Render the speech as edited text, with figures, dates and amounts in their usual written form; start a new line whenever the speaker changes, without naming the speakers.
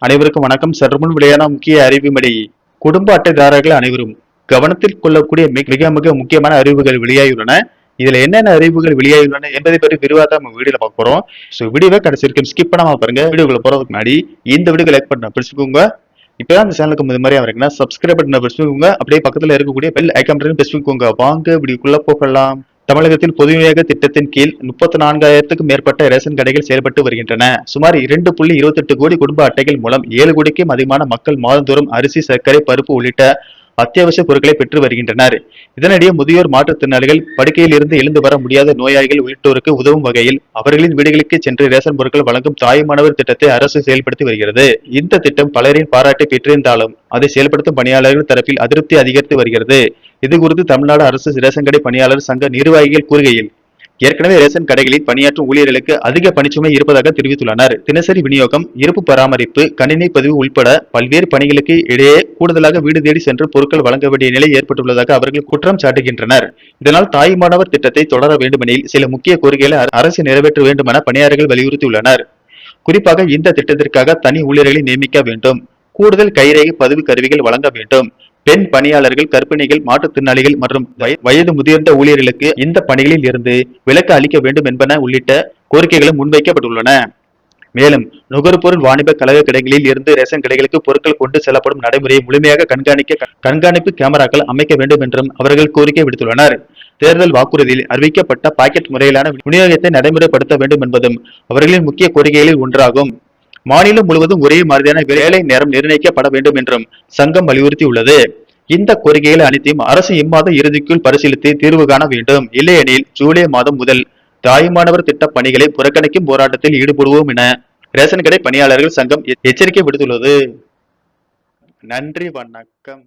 அனைவருக்கும் வணக்கம். சற்றுமுன் வெளியான முக்கிய அறிவிப்படி குடும்ப அட்டைதாரர்கள் அனைவரும் கவனத்தில் கொள்ளக்கூடிய மிக மிக முக்கியமான அறிவிப்புகள் வெளியாகியுள்ளன. இதுல என்னென்ன அறிவிப்புகள் வெளியாகியுள்ளன என்பதை பற்றி விரிவாக நம்ம வீடியோல பார்க்க போறோம். வீடியோவை கடைசி வரைக்கும் ஸ்கிப் பண்ணாம பாருங்க. வீடியோக்குள்ள போறதுக்கு முன்னாடி இந்த வீடியோ லைக் பண்ண பிடிச்சுக்கோங்க. இப்பதான் இந்த சேனலுக்கு இந்த மாதிரி வரீங்கன்னா சப்ஸ்கிரைப் பண்ண பிடிச்சுக்கோங்க. அப்படியே பக்கத்துல இருக்கக்கூடிய பெல் ஐக்கான் பிடிச்சுக்கோங்க. வாங்க வீடியோக்குள்ள போகலாம். தமிழகத்தில் பொது விநியோக திட்டத்தின் கீழ் 34,000க்கும் மேற்பட்ட ரேஷன் கடைகள் செயல்பட்டு வருகின்றன. சுமார் 2.28 கோடி குடும்ப அட்டைகள் மூலம் 7 கோடிக்கும் அதிகமான மக்கள் மாதந்தோறும் அரிசி, சர்க்கரை, பருப்பு உள்ளிட்ட அத்தியாவசிய பொருட்களை பெற்று வருகின்றனர். இதனிடையே முதியோர், மாற்றுத்திறனாளிகள், படுக்கையில் இருந்து எழுந்து வர முடியாத நோயாளிகள் உள்ளிட்டோருக்கு உதவும் வகையில் அவர்களின் வீடுகளுக்கு சென்று ரேஷன் பொருட்கள் வழங்கும் தாய்மானவர் திட்டத்தை அரசு செயல்படுத்தி வருகிறது. இந்த திட்டம் பலரின் பாராட்டை பெற்றிருந்தாலும் அதை செயல்படுத்தும் பணியாளர்கள் தரப்பில் அதிருப்தி அதிகரித்து வருகிறது. இது குறித்து தமிழ்நாடு அரசு ரேஷன் கடை பணியாளர் சங்க நிர்வாகிகள் கூறுகையில், ஏற்கனவே ரேஷன் கடைகளில் பணியாற்றும் ஊழியர்களுக்கு அதிக பணிச்சுமை இருப்பதாக தெரிவித்துள்ளனர். தினசரி விநியோகம், இருப்பு பராமரிப்பு, கணினி பதிவு உள்பட பல்வேறு பணிகளுக்கு இடையே கூடுதலாக வீடு தேடி சென்று பொருட்கள் வழங்க வேண்டிய நிலை ஏற்பட்டுள்ளதாக அவர்கள் குற்றம் சாட்டுகின்றனர். இதனால் தாய்மானவர் திட்டத்தை தொடர வேண்டுமெனில் சில முக்கிய கோரிக்கைகளை அரசு நிறைவேற்ற வேண்டும் என பணியாளர்கள் வலியுறுத்தியுள்ளனர். குறிப்பாக இந்த திட்டத்திற்காக தனி ஊழியர்களை நியமிக்க வேண்டும், கூடுதல் கைரேகை பதிவு கருவிகள் வழங்க வேண்டும், பெண் பணியாளர்கள், கர்ப்பிணிகள், மாற்றுத்திறனாளிகள் மற்றும் வயது முதிர்ந்த ஊழியர்களுக்கு இந்த பணிகளில் இருந்து விலக்கு அளிக்க வேண்டும் என்பன உள்ளிட்ட கோரிக்கைகளும் முன்வைக்கப்பட்டுள்ளன. மேலும் நுகர்பொருள் வாணிப கழக கடைகளில் இருந்து ரேஷன் கடைகளுக்கு பொருட்கள் கொண்டு செல்லப்படும் நடைமுறையை முழுமையாக கண்காணிப்பு கேமராக்கள் அமைக்க வேண்டும் என்றும் அவர்கள் கோரிக்கை விடுத்துள்ளனர். தேர்தல் வாக்குறுதியில் அறிவிக்கப்பட்ட பாக்கெட் முறையிலான விநியோகத்தை நடைமுறைப்படுத்த வேண்டும் என்பதும் அவர்களின் முக்கிய கோரிக்கைகளில் ஒன்றாகும். மாநிலம் முழுவதும் ஒரே மாதிரியான வேலை நேரம் நிர்ணயிக்கப்பட வேண்டும் என்றும் சங்கம் வலியுறுத்தியுள்ளது. இந்த கோரிக்கைகள் அனைத்தையும் அரசு இம்மாத இறுதிக்குள் பரிசீலித்து தீர்வு காண வேண்டும். இல்லையெனில் ஜூலை மாதம் முதல் தாய்மானவர் திட்ட பணிகளை புறக்கணிக்கும் போராட்டத்தில் ஈடுபடுவோம் என ரேஷன் கடை பணியாளர்கள் சங்கம் எச்சரிக்கை விடுத்துள்ளது. நன்றி, வணக்கம்.